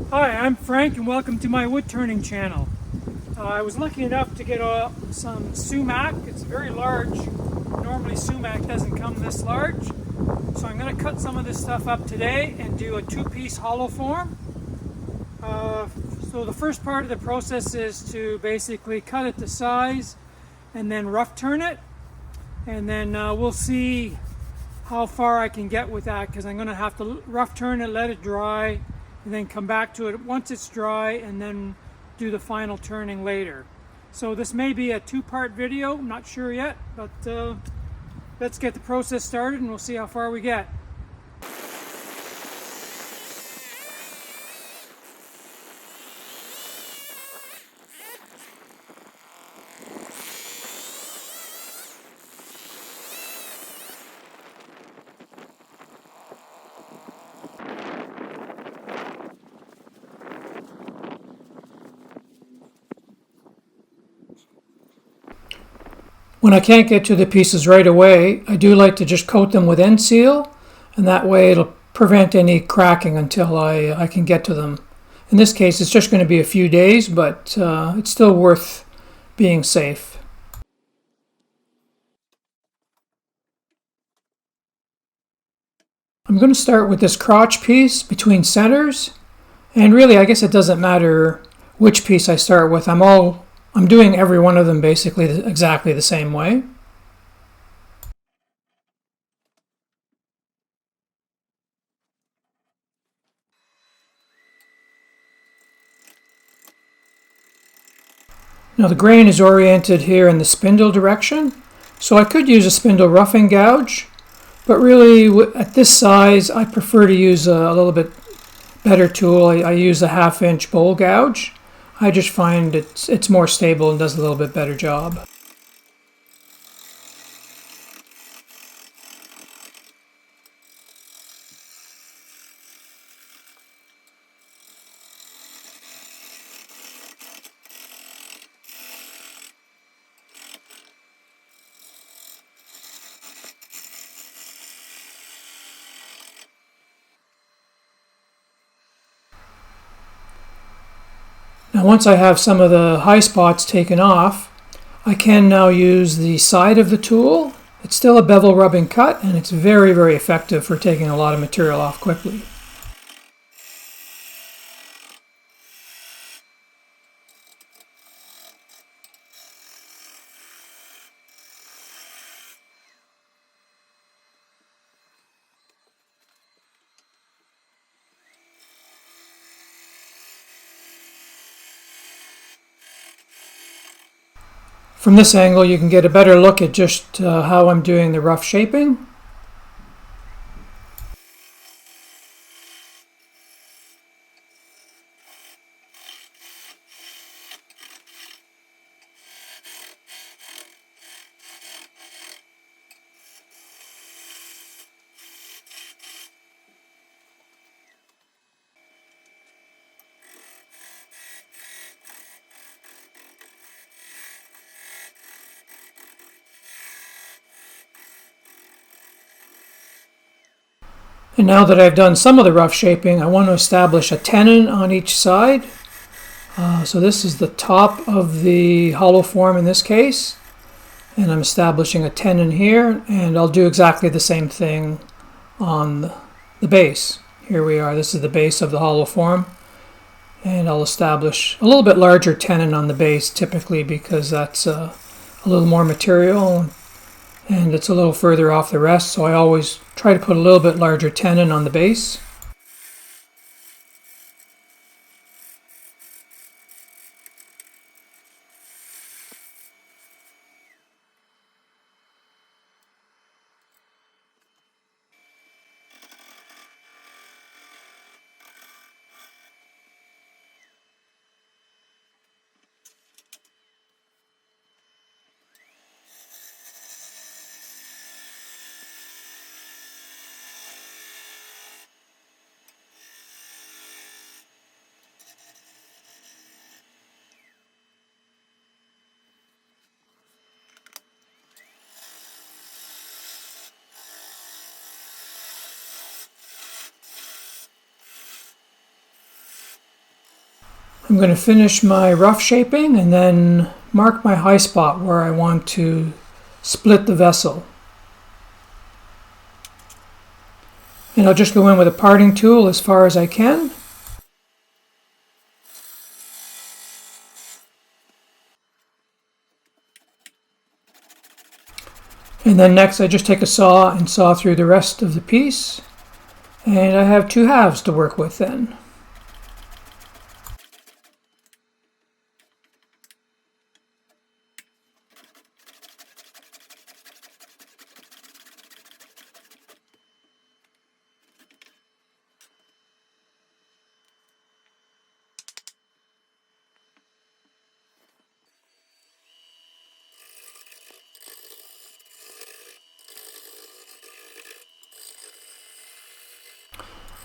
Hi, I'm Frank and welcome to my wood turning channel. I was lucky enough to get some sumac. It's very large. Normally sumac doesn't come this large. So I'm going to cut some of this stuff up today and do a two-piece hollow form. So the first part of the process is to basically cut it to size and then rough turn it. And then we'll see how far I can get with that, because I'm going to have to rough turn it, let it dry, and then come back to it once it's dry and then do the final turning later. So this may be a two-part video, I'm not sure yet, but let's get the process started and we'll see how far we get. When I can't get to the pieces right away, I do like to just coat them with end seal, and that way it'll prevent any cracking until I can get to them. In this case, it's just going to be a few days, but it's still worth being safe. I'm going to start with this crotch piece between centers, and really I guess it doesn't matter which piece I start with. I'm doing every one of them basically exactly the same way. Now the grain is oriented here in the spindle direction, so I could use a spindle roughing gouge, but really at this size I prefer to use a little bit better tool. I use a 1/2 inch bowl gouge. I just find it's more stable and does a little bit better job. Now once I have some of the high spots taken off, I can now use the side of the tool. It's still a bevel rubbing cut, and it's very, very effective for taking a lot of material off quickly. From this angle, you can get a better look at just how I'm doing the rough shaping. And now that I've done some of the rough shaping, I want to establish a tenon on each side. So this is the top of the hollow form in this case, and I'm establishing a tenon here, and I'll do exactly the same thing on the base. Here we are, this is the base of the hollow form, and I'll establish a little bit larger tenon on the base typically because that's a little more material and it's a little further off the rest, so I always try to put a little bit larger tenon on the base. I'm going to finish my rough shaping and then mark my high spot where I want to split the vessel. And I'll just go in with a parting tool as far as I can. And then next I just take a saw and saw through the rest of the piece. And I have 2 halves to work with then.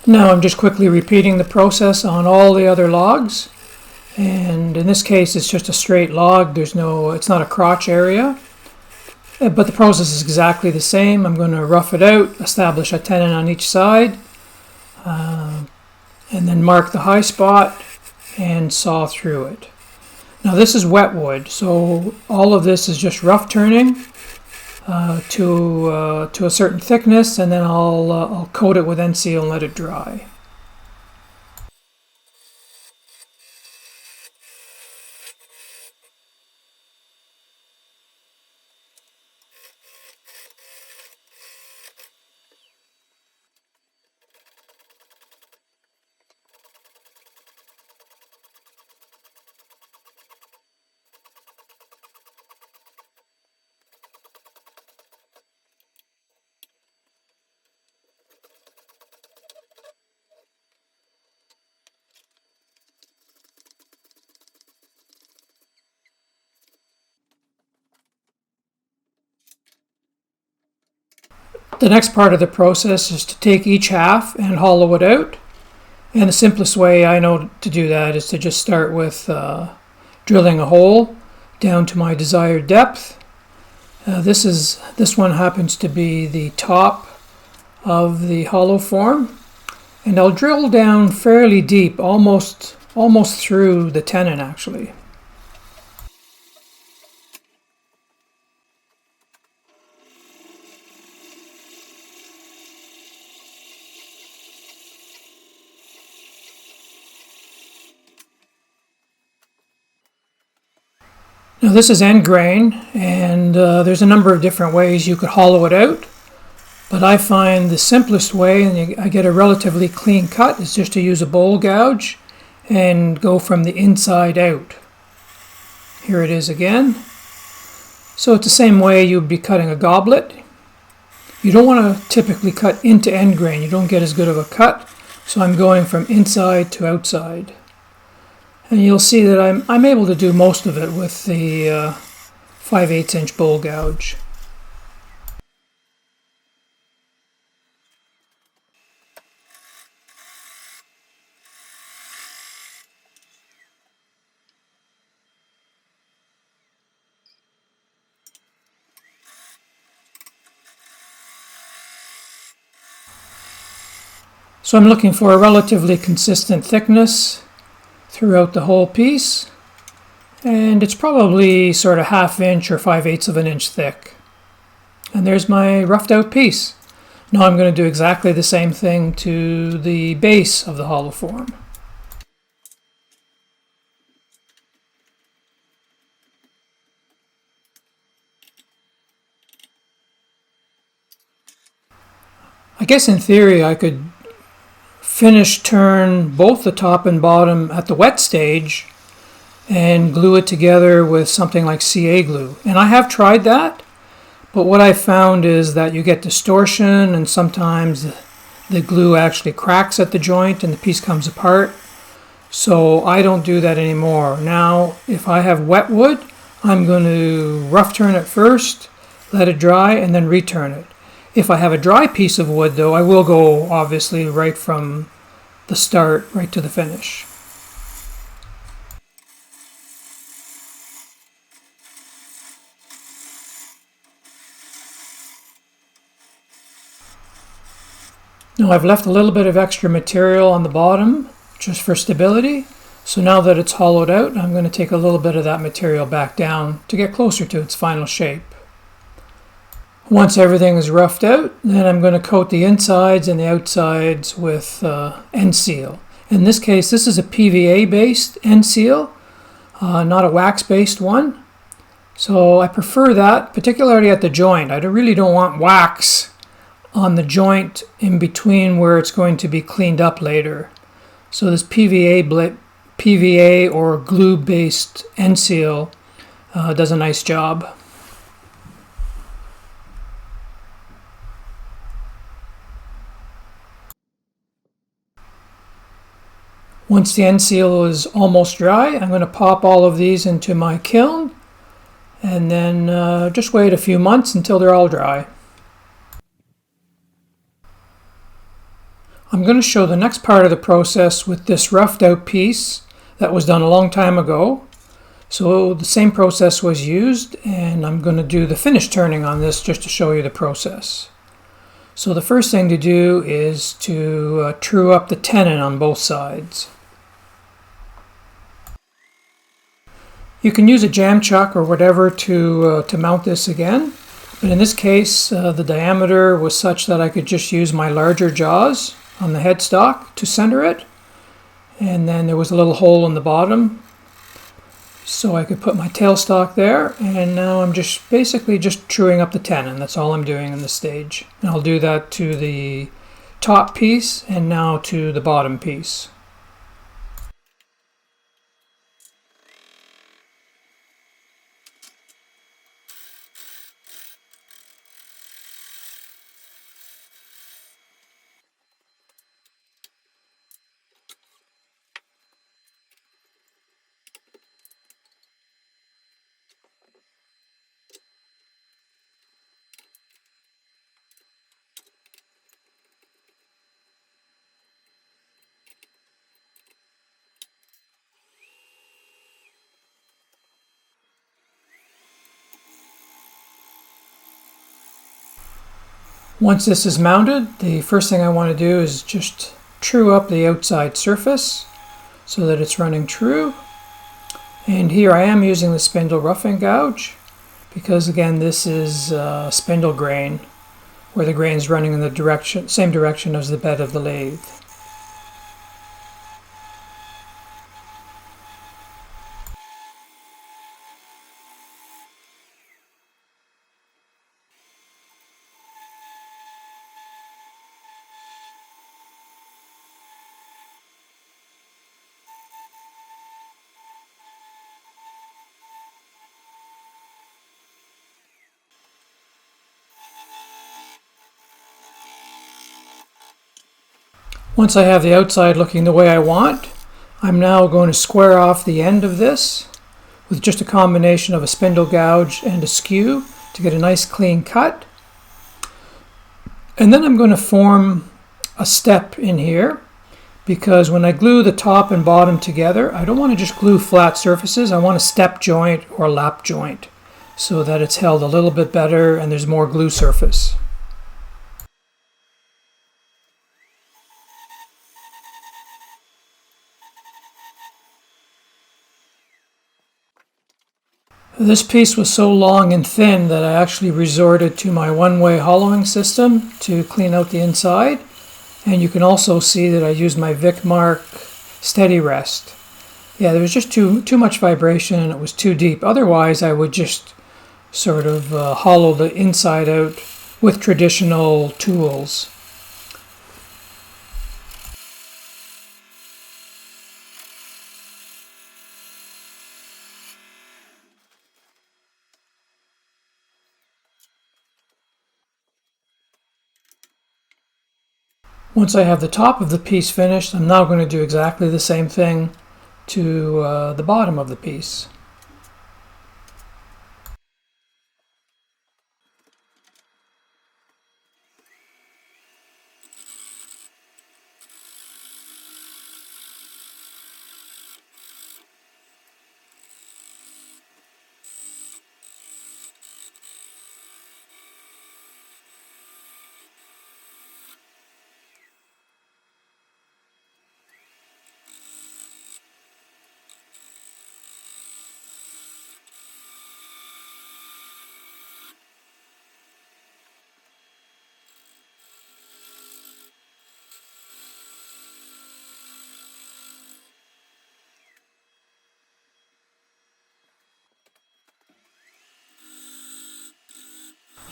Now I'm just quickly repeating the process on all the other logs, and in this case it's just a straight log. It's not a crotch area, but the process is exactly the same. I'm going to rough it out, establish a tenon on each side, and then mark the high spot and saw through it. Now this is wet wood, so all of this is just rough turning to a certain thickness, and then I'll coat it with NCO and let it dry. The next part of the process is to take each half and hollow it out. And the simplest way I know to do that is to just start with drilling a hole down to my desired depth. This one happens to be the top of the hollow form, and I'll drill down fairly deep, almost through the tenon actually. Now this is end grain, and there's a number of different ways you could hollow it out, but I find the simplest way, and I get a relatively clean cut, is just to use a bowl gouge and go from the inside out. Here it is again. So it's the same way you'd be cutting a goblet. You don't want to typically cut into end grain, you don't get as good of a cut, so I'm going from inside to outside. And you'll see that I'm able to do most of it with the 5/8 inch bowl gouge. So I'm looking for a relatively consistent thickness throughout the whole piece, and it's probably sort of 1/2 inch or 5/8 of an inch thick. And there's my roughed out piece. Now I'm going to do exactly the same thing to the base of the hollow form. I guess in theory I could finish turn both the top and bottom at the wet stage and glue it together with something like CA glue. And I have tried that, but what I found is that you get distortion, and sometimes the glue actually cracks at the joint and the piece comes apart. So I don't do that anymore. Now, if I have wet wood, I'm going to rough turn it first, let it dry, and then return it. If I have a dry piece of wood, though, I will go obviously right from the start right to the finish. Now I've left a little bit of extra material on the bottom just for stability, So now that it's hollowed out, I'm going to take a little bit of that material back down to get closer to its final shape. Once everything is roughed out, then I'm going to coat the insides and the outsides with end seal. In this case, this is a PVA based end seal, not a wax based one. So I prefer that, particularly at the joint. I really don't want wax on the joint in between where it's going to be cleaned up later. So this PVA or glue based end seal does a nice job. Once the end seal is almost dry, I'm going to pop all of these into my kiln and then just wait a few months until they're all dry. I'm going to show the next part of the process with this roughed out piece that was done a long time ago. So the same process was used, and I'm going to do the finish turning on this just to show you the process. So the first thing to do is to true up the tenon on both sides. You can use a jam chuck or whatever to mount this again, but in this case the diameter was such that I could just use my larger jaws on the headstock to center it, and then there was a little hole in the bottom so I could put my tailstock there, and now I'm just basically just truing up the tenon. That's all I'm doing in this stage, and I'll do that to the top piece and now to the bottom piece. Once this is mounted, the first thing I want to do is just true up the outside surface so that it's running true. And here I am using the spindle roughing gouge because, again, this is spindle grain where the grain is running in the same direction as the bed of the lathe. Once I have the outside looking the way I want, I'm now going to square off the end of this with just a combination of a spindle gouge and a skew to get a nice clean cut. And then I'm going to form a step in here because when I glue the top and bottom together, I don't want to just glue flat surfaces. I want a step joint or lap joint so that it's held a little bit better and there's more glue surface. This piece was so long and thin that I actually resorted to my one-way hollowing system to clean out the inside. And you can also see that I used my Vicmark Steady Rest. Yeah, there was just too much vibration and it was too deep. Otherwise, I would just sort of hollow the inside out with traditional tools. Once I have the top of the piece finished, I'm now going to do exactly the same thing to the bottom of the piece.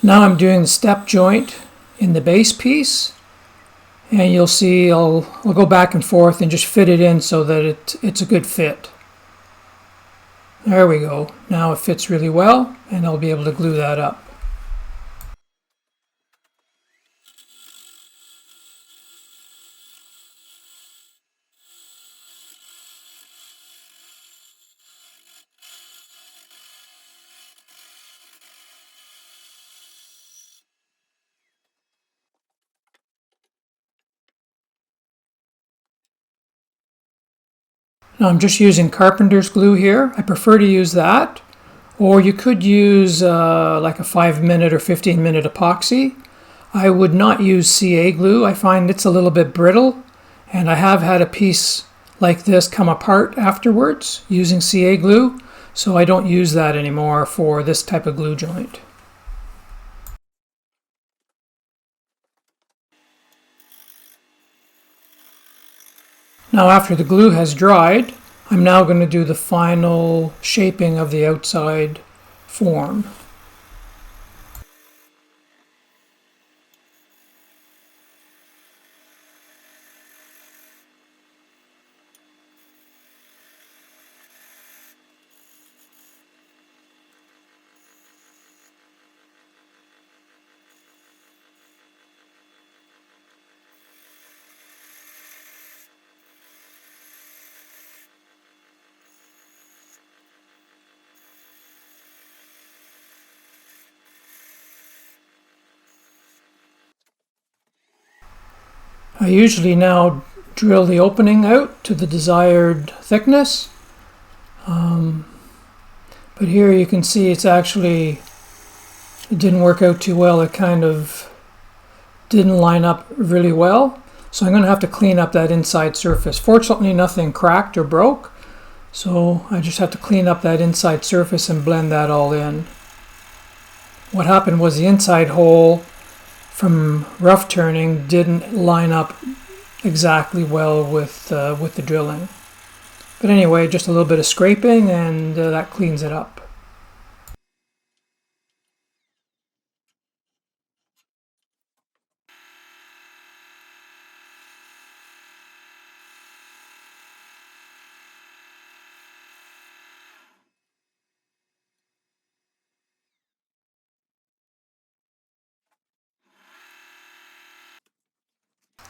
Now I'm doing the step joint in the base piece, and you'll see I'll go back and forth and just fit it in so that it's a good fit. There we go. Now it fits really well, and I'll be able to glue that up. Now I'm just using carpenter's glue here. I prefer to use that, or you could use like a 5-minute or 15-minute epoxy. I would not use CA glue. I find it's a little bit brittle, and I have had a piece like this come apart afterwards using CA glue, so I don't use that anymore for this type of glue joint. Now after the glue has dried, I'm now going to do the final shaping of the outside form. I usually now drill the opening out to the desired thickness, but here you can see it didn't work out too well. It kind of didn't line up really well, so I'm going to have to clean up that inside surface. Fortunately, nothing cracked or broke, so I just have to clean up that inside surface and blend that all in. What happened was the inside hole from rough turning didn't line up exactly well with the drilling. But anyway, just a little bit of scraping and that cleans it up.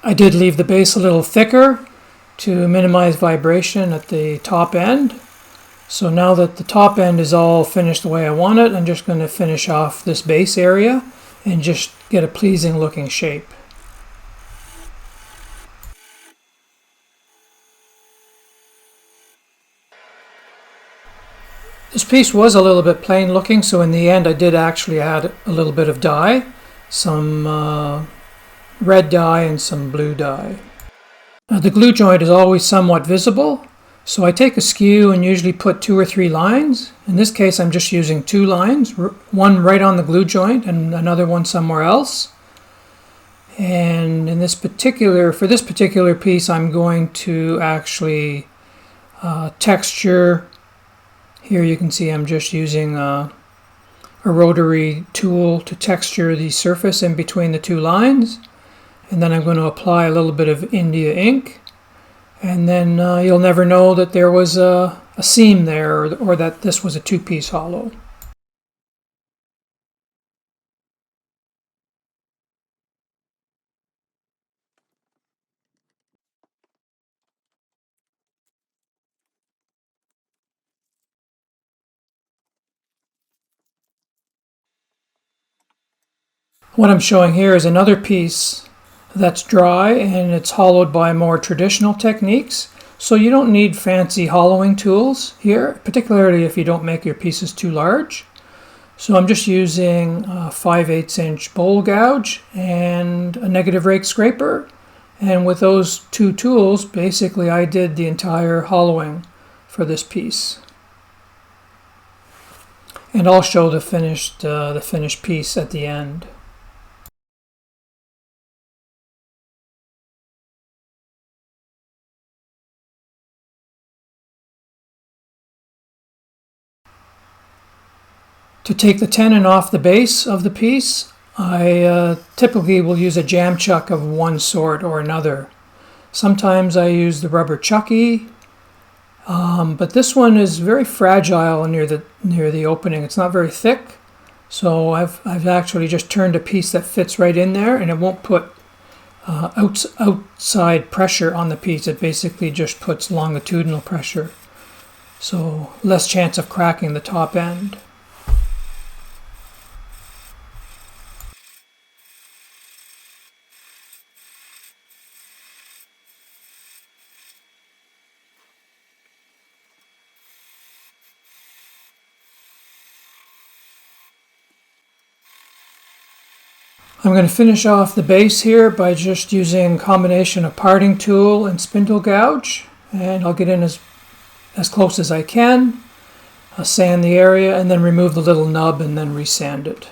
I did leave the base a little thicker to minimize vibration at the top end. So now that the top end is all finished the way I want it, I'm just going to finish off this base area and just get a pleasing looking shape. This piece was a little bit plain looking, so in the end I did actually add a little bit of dye, some red dye and some blue dye. The glue joint is always somewhat visible, so I take a skew and usually put 2 or 3 lines. In this case I'm just using 2 lines, one right on the glue joint and another one somewhere else. And for this particular piece I'm going to actually texture. Here you can see I'm just using a rotary tool to texture the surface in between the 2 lines. And then I'm going to apply a little bit of India ink. And then you'll never know that there was a seam there or that this was a 2-piece hollow. What I'm showing here is another piece that's dry and it's hollowed by more traditional techniques. So you don't need fancy hollowing tools here, particularly if you don't make your pieces too large. So I'm just using a 5/8 inch bowl gouge and a negative rake scraper. And with those 2 tools, basically I did the entire hollowing for this piece. And I'll show the finished piece at the end. To take the tenon off the base of the piece, I typically will use a jam chuck of one sort or another. Sometimes I use the rubber chucky, but this one is very fragile near the opening. It's not very thick, so I've actually just turned a piece that fits right in there, and it won't put outside pressure on the piece. It basically just puts longitudinal pressure, so less chance of cracking the top end. I'm going to finish off the base here by just using a combination of parting tool and spindle gouge, and I'll get in as close as I can. I'll sand the area and then remove the little nub and then resand it.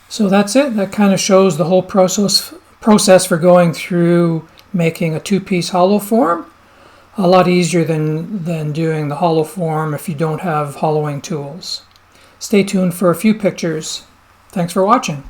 So that's it. That kind of shows the whole process for going through making a two-piece hollow form. A lot easier than doing the hollow form if you don't have hollowing tools. Stay tuned for a few pictures. Thanks for watching.